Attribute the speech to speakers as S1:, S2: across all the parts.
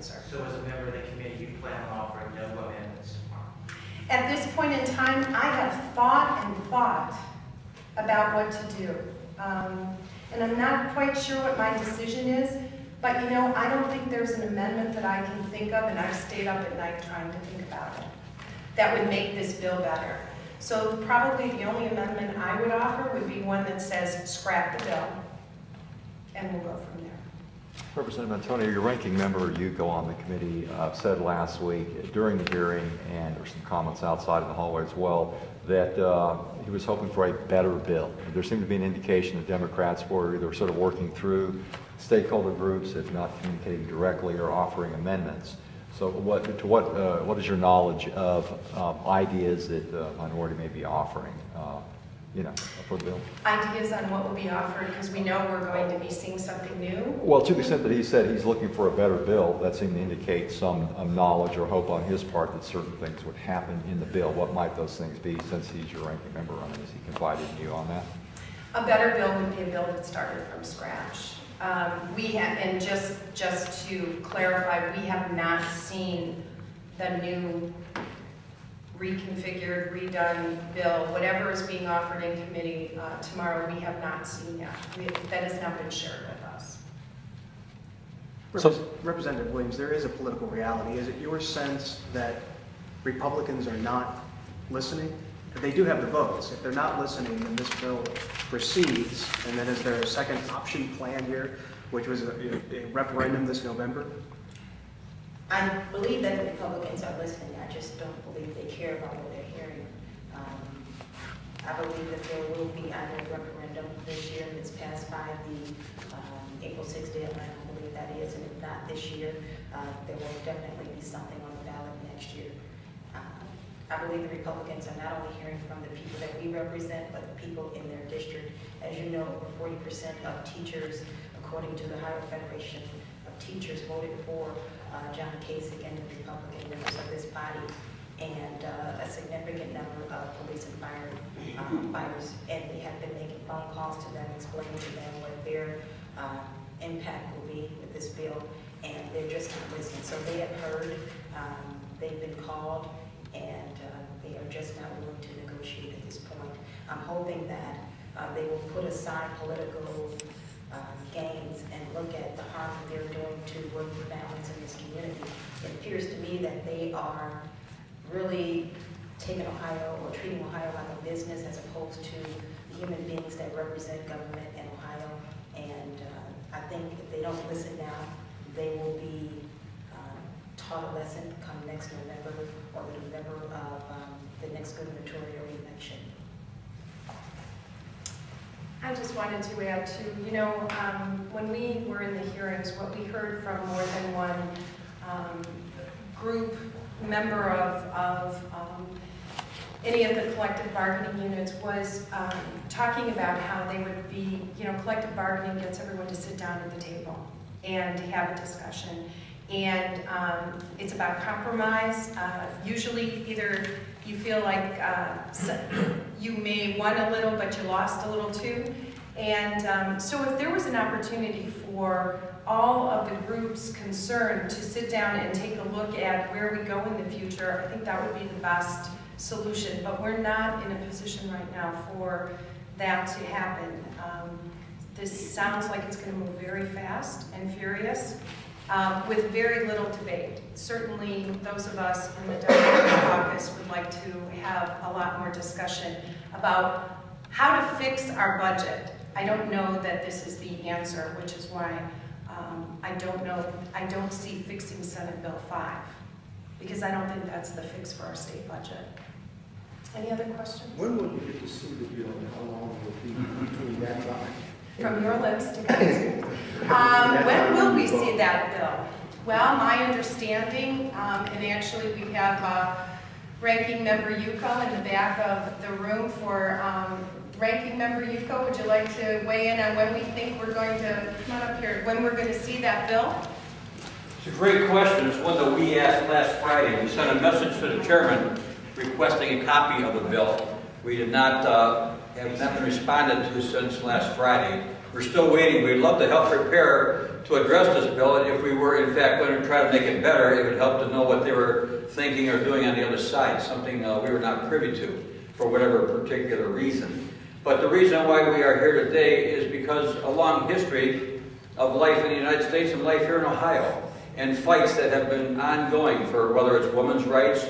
S1: answer.
S2: So as a member of the committee, you plan on offering no amendments tomorrow?
S1: At this point in time, I have thought and thought about what to do. And I'm not quite sure what my decision is, but you know, I don't think there's an amendment that I can think of, and I've stayed up at night trying to think about it, that would make this bill better. So probably the only amendment I would offer would be one that says scrap the bill, and we'll go from there.
S3: Representative Antonio, your ranking member, Yuko, on the committee said last week during the hearing, and there were some comments outside of the hallway as well, that he was hoping for a better bill. There seemed to be an indication that Democrats were either sort of working through stakeholder groups, if not communicating directly, or offering amendments. So what is your knowledge of ideas that the minority may be offering, for the bill?
S1: Ideas on what will be offered, because we know we're going to be seeing something new.
S3: Well, to the extent that he said he's looking for a better bill, that seemed to indicate some knowledge or hope on his part that certain things would happen in the bill. What might those things be, since he's your ranking member on it? Has he confided in you on that?
S1: A better bill would be a bill that started from scratch. We have, and just to clarify, we have not seen the new reconfigured, redone bill. Whatever is being offered in committee tomorrow, we have not seen yet. That has not been shared with us.
S4: Representative Williams, there is a political reality. Is it your sense that Republicans are not listening? They do have the votes. If they're not listening, then this bill proceeds. And then is there a second option plan here, which was a referendum this November?
S5: I believe that the Republicans are listening. I just don't believe they care about what they're hearing. I believe that there will be either a referendum this year that's passed by the April 6th deadline. I believe that is, and if not this year, there will definitely be something on the ballot next year. I believe the Republicans are not only hearing from the people that we represent, but the people in their district. As you know, over 40% of teachers, according to the Ohio Federation of Teachers, voted for John Kasich and the Republican members of this body, and a significant number of police and fighters, and they have been making phone calls to them, explaining to them what their impact will be with this bill, and they're just not listening. So they have heard, they've been called, and they are just not willing to negotiate at this point. I'm hoping that they will put aside political gains and look at the harm that they're doing to working families in this community. It appears to me that they are really taking Ohio or treating Ohio like a business as opposed to the human beings that represent government in Ohio. And I think if they don't listen now, they will be taught a lesson come next November or the November of the next gubernatorial election.
S1: I just wanted to add to, when we were in the hearings, what we heard from more than one group member of any of the collective bargaining units was talking about how they would be, collective bargaining gets everyone to sit down at the table and have a discussion. And it's about compromise. Usually either you feel like you may won a little, but you lost a little too. And so if there was an opportunity for all of the groups concerned to sit down and take a look at where we go in the future, I think that would be the best solution. But we're not in a position right now for that to happen. This sounds like it's going to move very fast and furious. With very little debate. Certainly, those of us in the Democratic caucus would like to have a lot more discussion about how to fix our budget. I don't know that this is the answer, which is why I don't see fixing Senate Bill 5, because I don't think that's the fix for our state budget. Any other questions?
S6: When will you get to see the bill and how long will it be between that time?
S1: From your lips to God's. When will we see that bill? Well, my understanding, and actually we have Ranking Member Yuko in the back of the room for Ranking Member Yuko. Would you like to weigh in on when we think we're going to, come on up here, when we're going to see that bill?
S7: It's a great question. It's one that we asked last Friday. We sent a message to the chairman requesting a copy of the bill. We did not have not been responded to since last Friday. We're still waiting. We'd love to help prepare to address this bill, and if we were in fact going to try to make it better, it would help to know what they were thinking or doing on the other side, something we were not privy to for whatever particular reason. But the reason why we are here today is because a long history of life in the United States and life here in Ohio, and fights that have been ongoing for whether it's women's rights,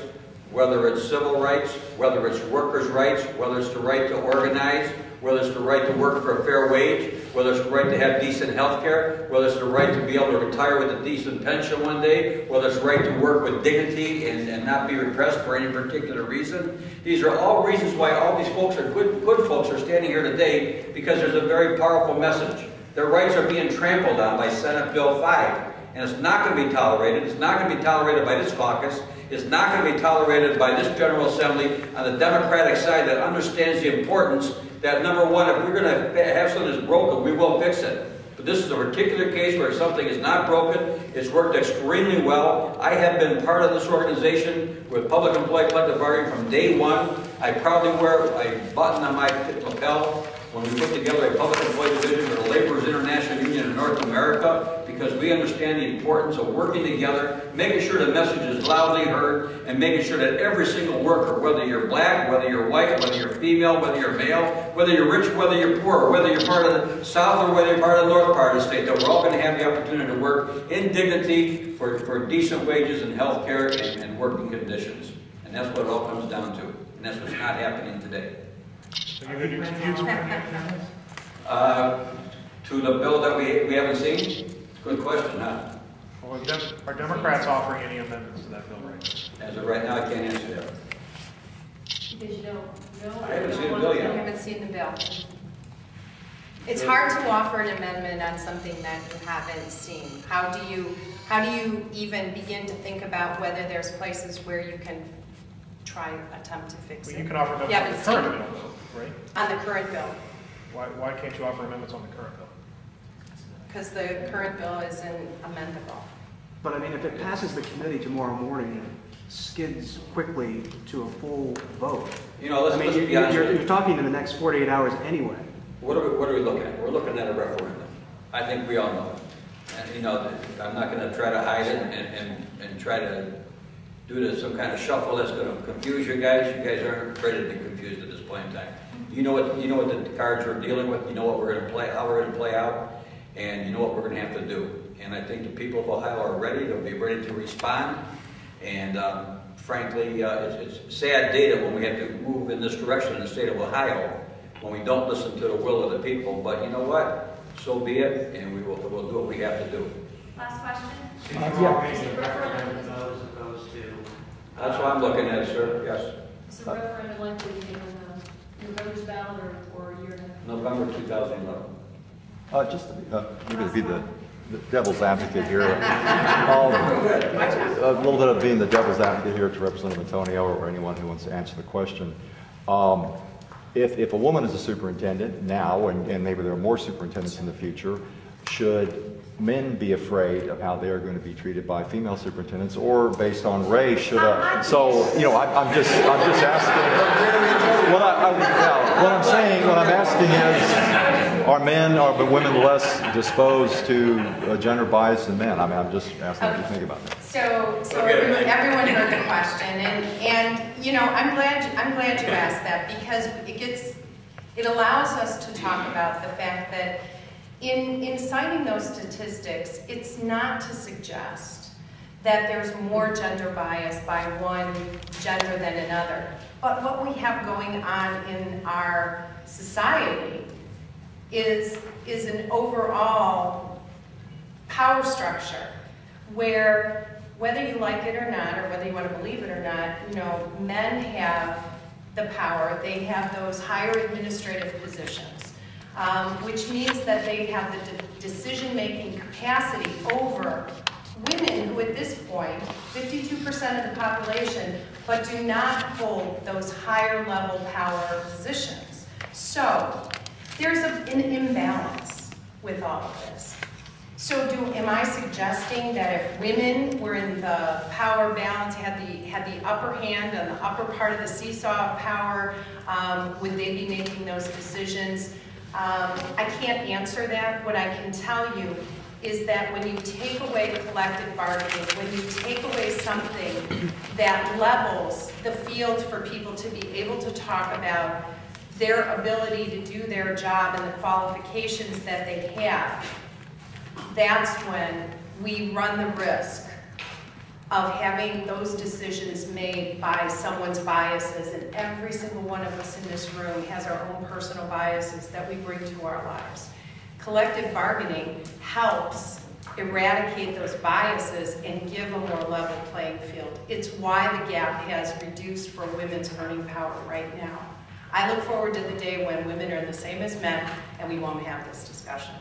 S7: whether it's civil rights, whether it's workers' rights, whether it's the right to organize, whether it's the right to work for a fair wage, whether it's the right to have decent health care, whether it's the right to be able to retire with a decent pension one day, whether it's the right to work with dignity and not be repressed for any particular reason. These are all reasons why all these folks are good folks are standing here today, because there's a very powerful message. Their rights are being trampled on by Senate Bill 5. And it's not going to be tolerated. It's not going to be tolerated by this caucus. It's not going to be tolerated by this General Assembly on the Democratic side that understands the importance that, number one, if we're going to have something that's broken, we will fix it. But this is a particular case where something is not broken. It's worked extremely well. I have been part of this organization with Public Employee Collective Bargaining from day one. I proudly wear a button on my lapel when we put together a public employee division for the Laborers International Union in North America, because we understand the importance of working together, making sure the message is loudly heard, and making sure that every single worker, whether you're black, whether you're white, whether you're female, whether you're male, whether you're rich, whether you're poor, whether you're part of the South or whether you're part of the North part of the state, that we're all going to have the opportunity to work in dignity for decent wages and health care and working conditions. And that's what it all comes down to. And that's what's not happening today.
S8: So you dispute
S7: to the bill that we haven't seen? Good question, huh?
S8: Well, are Democrats offering any amendments to that bill right now?
S7: As of right now, I can't answer that.
S5: Because you don't know.
S7: I haven't seen the bill
S1: I
S7: yet.
S1: haven't seen the bill. It's hard to offer an amendment on something that you haven't seen. How do you even begin to think about whether there's places where you can attempt to fix
S8: Well,
S1: it?
S8: you can offer amendments on the current bill, though, right?
S1: On the current bill,
S8: Why can't you offer amendments on the current bill?
S1: because the current bill isn't amendable.
S4: But I mean, if it passes the committee tomorrow morning and skids quickly to a full vote,
S7: You know, let's
S4: I mean,
S7: be honest.
S4: you're talking in the next 48 hours anyway.
S7: What are we looking at? We're looking at a referendum. I think we all know it. And, you know, I'm not going to try to hide it and try to do this some kind of shuffle that's going to confuse you guys. You guys aren't ready to be confused at this point in time. You know what the cards we're dealing with. You know what we're going to play, how we're going to play out, and you know what we're going to have to do. And I think the people of Ohio are ready. They'll be ready to respond. And frankly, it's sad data when we have to move in this direction in the state of Ohio, when we don't listen to the will of the people. But you know what? So be it, and we'll do what we have to do.
S9: Last question.
S2: So you're already a referendum though, as opposed to...
S7: That's what I'm looking at, sir. Yes.
S9: Is the referendum likely to be on November's ballot or a year and a half?
S7: November 2011.
S3: Just to be the devil's advocate here, a little bit of being the devil's advocate here to Representative Antonio or anyone who wants to answer the question. If a woman is a superintendent now, and maybe there are more superintendents in the future, should men be afraid of how they are going to be treated by female superintendents, or based on race, should so, you know, I'm just asking, what I'm saying, what I'm asking is, are women less disposed to gender bias than men? I mean, I'm just asking what you think about that.
S1: So everyone heard the question, and you know, I'm glad you asked that, because it allows us to talk about the fact that in citing those statistics, it's not to suggest that there's more gender bias by one gender than another. But what we have going on in our society is an overall power structure where, whether you like it or not, or whether you want to believe it or not, you know, men have the power. They have those higher administrative positions. Which means that they have the decision-making capacity over women who at this point, 52% of the population, but do not hold those higher level power positions. So there's an imbalance with all of this. So am I suggesting that if women were in the power balance, had the upper hand on the upper part of the seesaw of power, would they be making those decisions? I can't answer that. What I can tell you is that when you take away collective bargaining, when you take away something that levels the field for people to be able to talk about their ability to do their job and the qualifications that they have, that's when we run the risk of having those decisions made by someone's biases, and every single one of us in this room has our own personal biases that we bring to our lives. Collective bargaining helps eradicate those biases and give a more level playing field. It's why the gap has reduced for women's earning power right now. I look forward to the day when women are the same as men and we won't have this discussion.